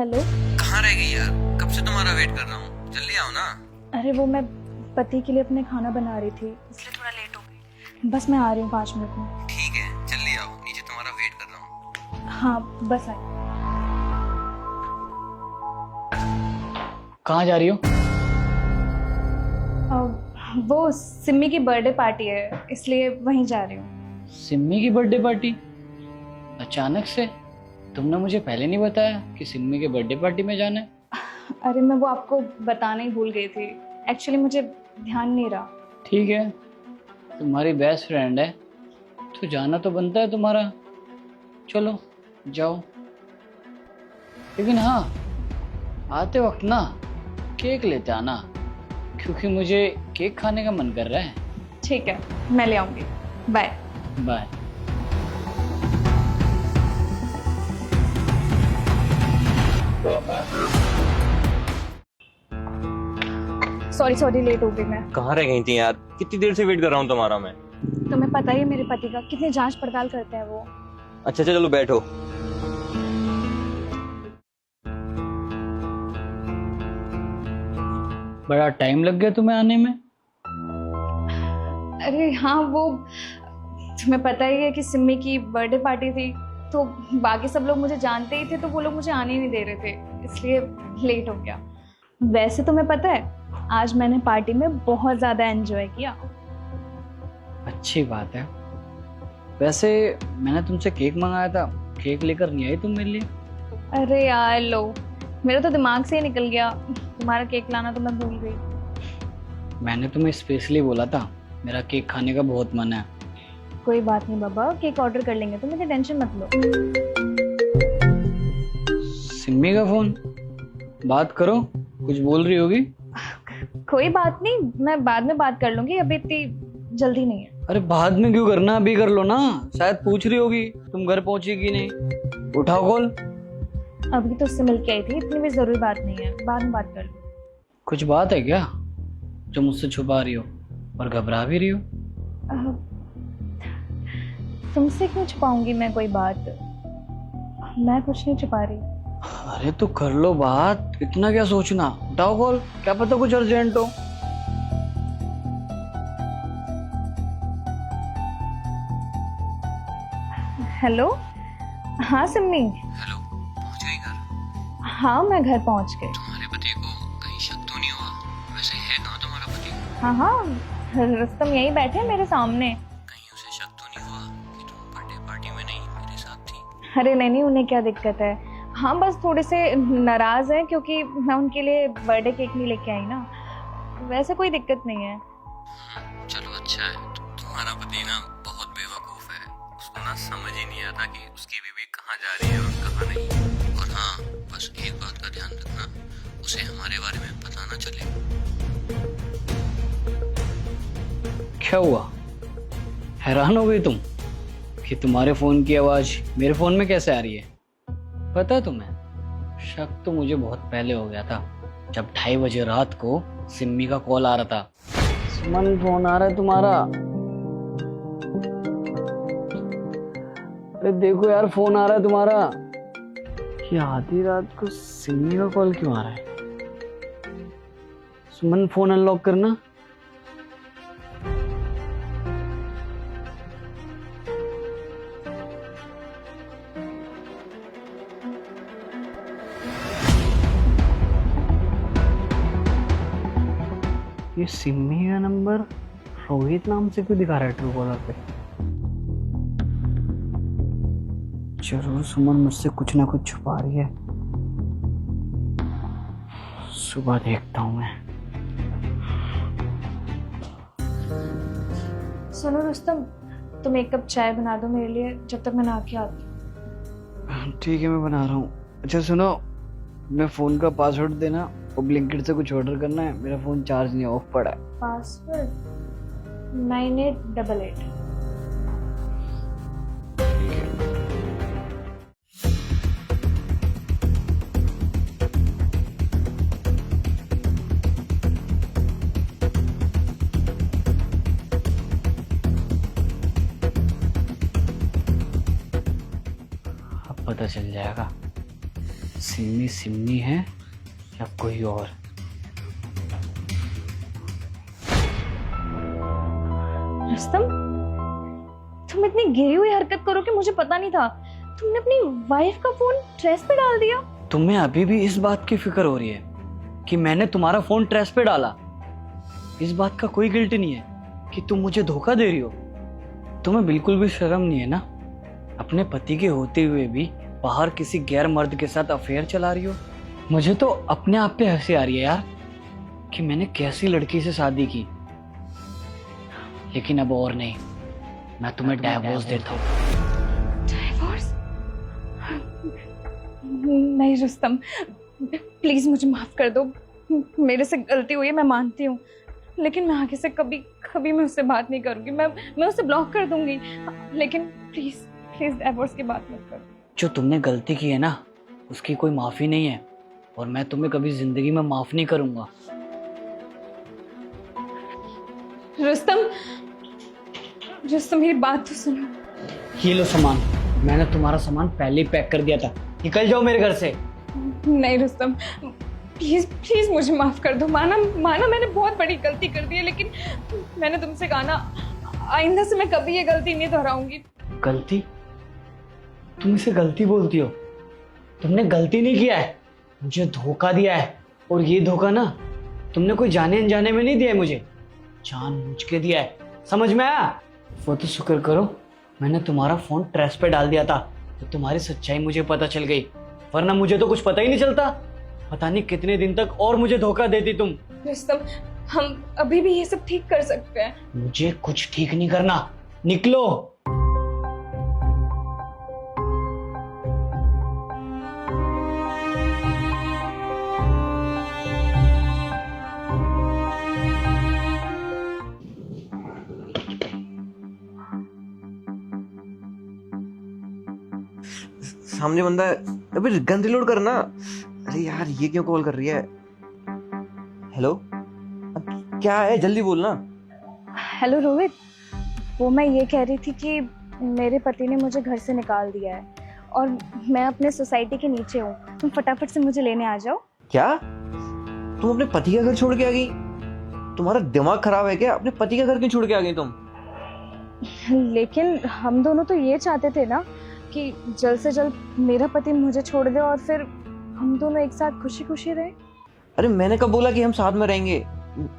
Hello. कहाँ रह गई यार? कब से तुम्हारा वेट कर रहा हूँ, जल्दी आओ ना। अरे वो मैं पति के लिए अपने खाना बना रही थी, इसलिए थोड़ा लेट हो गई। बस मैं आ रही हूँ 5 मिनट में। ठीक है, जल्दी आओ, नीचे तुम्हारा वेट कर रहा हूँ। हाँ बस आई। कहाँ जा रही हो? वो सिम्मी की बर्थडे पार्टी है, इसलिए वहीं जा रही हूँ। सिम्मी की बर्थडे पार्टी? अचानक से? तुमने मुझे पहले नहीं बताया कि सिम्मी के बर्थडे पार्टी में जाना है। अरे मैं वो आपको बताना ही भूल गई थी, एक्चुअली मुझे ध्यान नहीं रहा। ठीक है, तुम्हारी बेस्ट फ्रेंड है तो जाना तो बनता है तुम्हारा। चलो जाओ, लेकिन हाँ आते वक्त ना केक लेते आना, क्योंकि मुझे केक खाने का मन कर रहा है। ठीक है, मैं ले आऊँगी। Bye bye. सॉरी लेट हो गई मैं। कहाँ रह गई थी यार? कितनी देर से वेट कर रहा हूँ तुम्हारा मैं। तुम्हें पता ही है मेरे पति का कितनी जांच पड़ताल करते हैं वो। अच्छा चलो बैठो। बड़ा टाइम लग गया तुम्हें आने में। अरे हाँ, वो तुम्हें पता ही है कि सिम्मी की बर्थडे पार्टी थी, तो बाकी सब लोग मुझे जानते ही थे, तो वो लोग मुझे आने नहीं दे रहे थे, इसलिए लेट हो गया। वैसे तुम्हें पता है आज मैंने पार्टी में बहुत ज्यादा एंजॉय किया। अच्छी बात है। वैसे मैंने तुमसे केक मंगाया था, केक लेकर नहीं आई तुम मेरे लिए। अरे यार लो, मेरा तो दिमाग से ही निकल गया, तुम्हारा केक लाना तो मैं भूल गई। मैंने तुम्हें स्पेशली बोला था मेरा केक खाने का बहुत मन है। कोई बात नहीं बाबा, केक ऑर्डर कर लेंगे, तुम इतनी टेंशन मत लो। सिम्मी का फोन, बात करो, कुछ बोल रही होगी। कोई बात नहीं, मैं बाद में बात कर लूंगी, अभी इतनी जल्दी नहीं है। अरे बाद में क्यों करना, अभी कर लो ना। शायद पूछ रही होगी तुम घर पहुंची कि नहीं। उठाओ कॉल। अभी तो उससे मिलके आई थी, इतनी भी जरूरी बात नहीं है, बाद में बात कर लो। कुछ बात है क्या जो मुझसे छुपा रही हो और घबरा भी रही हो? तुमसे क्यों छुपाऊंगी मैं कोई बात? मैं कुछ नहीं छुपा रही। अरे तो कर लो बात, इतना क्या सोचना। उठाओ कॉल, क्या पता कुछ अर्जेंट हो। हेलो। हाँ सिम्मी। हेलो, पहुँच गई घर? हाँ मैं घर पहुंच गई। तुम्हारे पति को कहीं शक तो नहीं हुआ? वैसे है कहाँ तुम्हारा पति? हाँ हाँ, रुस्तम यहीं बैठे हैं मेरे सामने। कहीं उसे शक तो नहीं हुआ कि तुम बर्थडे पार्टी में नहीं मेरे साथ थी? अरे नहीं, उन्हें क्या दिक्कत है। हाँ बस थोड़े से नाराज हैं क्योंकि मैं उनके लिए बर्थडे केक नहीं लेके आई ना, वैसे कोई दिक्कत नहीं है। चलो अच्छा है, तुम्हारा पति ना बहुत बेवकूफ है, उसको ना समझ ही नहीं आता कि उसकी बीवी कहाँ जा रही है और कहाँ नहीं। और हाँ, बस एक बात का ध्यान रखना, उसे हमारे बारे में पता ना चले। क्या हुआ, हैरान हो गई तुम कि तुम्हारे फोन की आवाज मेरे फोन में कैसे आ रही है? पता है तुम्हें, शक तो मुझे बहुत पहले हो गया था, जब 2:30 बजे रात को सिम्मी का कॉल आ रहा था। सुमन फोन आ रहा है तुम्हारा। अरे देखो यार, फोन आ रहा है तुम्हारा। कि आधी रात को सिम्मी का कॉल क्यों आ रहा है? सुमन फोन अनलॉक करना। ये सिम्मी का नंबर रोहित नाम से क्यों दिखा रहा है ट्रू कॉलर पे? जरूर सुमन मुझसे कुछ ना कुछ छुपा रही है। सुबह देखता हूँ मैं। सुनो रुस्तम, तुम एक कप चाय बना दो मेरे लिए, जब तक मैं नहा के आती हूँ। ठीक है, मैं बना रहा हूँ। अच्छा सुनो, मैं फोन का पासवर्ड देना और ब्लिंकिट से कुछ ऑर्डर करना है, मेरा फोन चार्ज नहीं, ऑफ पड़ा है। पासवर्ड 9888। अब पता चल जाएगा सिम्मी सिम्मी है या कोई और? रुस्तम, तुम इतनी गिरी हुई हरकत करोगे मुझे पता नहीं था। तुमने अपनी वाइफ का फोन ट्रेस पे डाल दिया। तुम्हें अभी भी इस बात की फिक्र हो रही है कि मैंने तुम्हारा फोन ट्रेस पे डाला? इस बात का कोई गिल्ट नहीं है कि तुम मुझे धोखा दे रही हो? तुम्हें बिल्कुल भी शर्म नहीं है ना? अपने पति के होते हुए भी बाहर किसी गैर मर्द के साथ अफेयर चला रही हो। मुझे तो अपने आप पे हंसी आ रही है यार कि मैंने कैसी लड़की से शादी की। लेकिन अब और नहीं, मैं तुम्हें डाइवोर्स देता हूँ। डाइवोर्स? नहीं रुस्तम, प्लीज मुझे माफ कर दो। मेरे से गलती हुई है, मैं मानती हूँ, लेकिन मैं आगे से कभी कभी मैं उससे बात नहीं करूंगी। मैं उसे ब्लॉक कर दूंगी, लेकिन प्लीज प्लीज डाइवोर्स की बात मत करो। जो तुमने गलती की है ना, उसकी कोई माफी नहीं है और मैं तुम्हें कभी जिंदगी में माफ नहीं करूंगा। रुस्तम, रुस्तम मेरी बात तो सुनो। ये लो सामान, मैंने तुम्हारा सामान पहले ही पैक कर दिया था। निकल जाओ मेरे घर से। नहीं रुस्तम, प्लीज प्लीज मुझे माफ कर दो। माना मैंने बहुत बड़ी गलती कर दी है, लेकिन मैंने तुमसे कहा ना, आइंदा से मैं कभी ये गलती नहीं दोहराऊंगी। गलती? तुम इसे गलती बोलती हो? तुमने गलती नहीं किया है, मुझे धोखा दिया है। और ये धोखा ना तुमने कोई जाने अनजाने में नहीं दिया है, मुझे जानबूझ के दिया है। समझ में आया? वो तो शुक्र करो मैंने तुम्हारा फोन ट्रेस पे डाल दिया था तो तुम्हारी सच्चाई मुझे पता चल गई, वरना मुझे तो कुछ पता ही नहीं चलता। पता नहीं कितने दिन तक और मुझे धोखा देती तुम। रुस्तम, हम अभी भी ये सब ठीक कर सकते हैं। मुझे कुछ ठीक नहीं करना, निकलो। सामने बंदा है, अबे गन रिलोड करना। अरे यार ये क्यों कॉल कर रही है? हेलो, क्या है, जल्दी बोलना। हेलो रोहित, वो मैं ये कह रही थी कि मेरे पति ने मुझे घर से निकाल दिया है और मैं अपने सोसाइटी के नीचे हूँ। तुम फटाफट से मुझे लेने आ जाओ। क्या तुम अपने पति का घर छोड़ के आ गई? तुम्हारा दिमाग खराब है क्या? अपने पति का घर क्यों छोड़ के आ गई तुम? लेकिन हम दोनों तो ये चाहते थे ना कि जल्द से जल्द मेरा पति मुझे छोड़ दे और फिर हम दोनों एक साथ खुशी खुशी रहे। अरे मैंने कब बोला कि हम साथ में रहेंगे?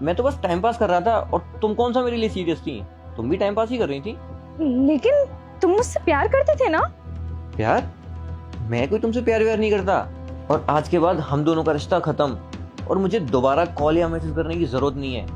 मैं तो बस टाइम पास कर रहा था। और तुम कौन सा मेरे लिए सीरियस थी? तुम भी टाइम पास ही कर रही थी। लेकिन तुम मुझसे प्यार करते थे ना? प्यार? मैं कोई तुमसे प्यार व्यार नहीं करता। और आज के बाद हम दोनों का रिश्ता खत्म और मुझे दोबारा कॉल या मैसेज करने की जरूरत नहीं है।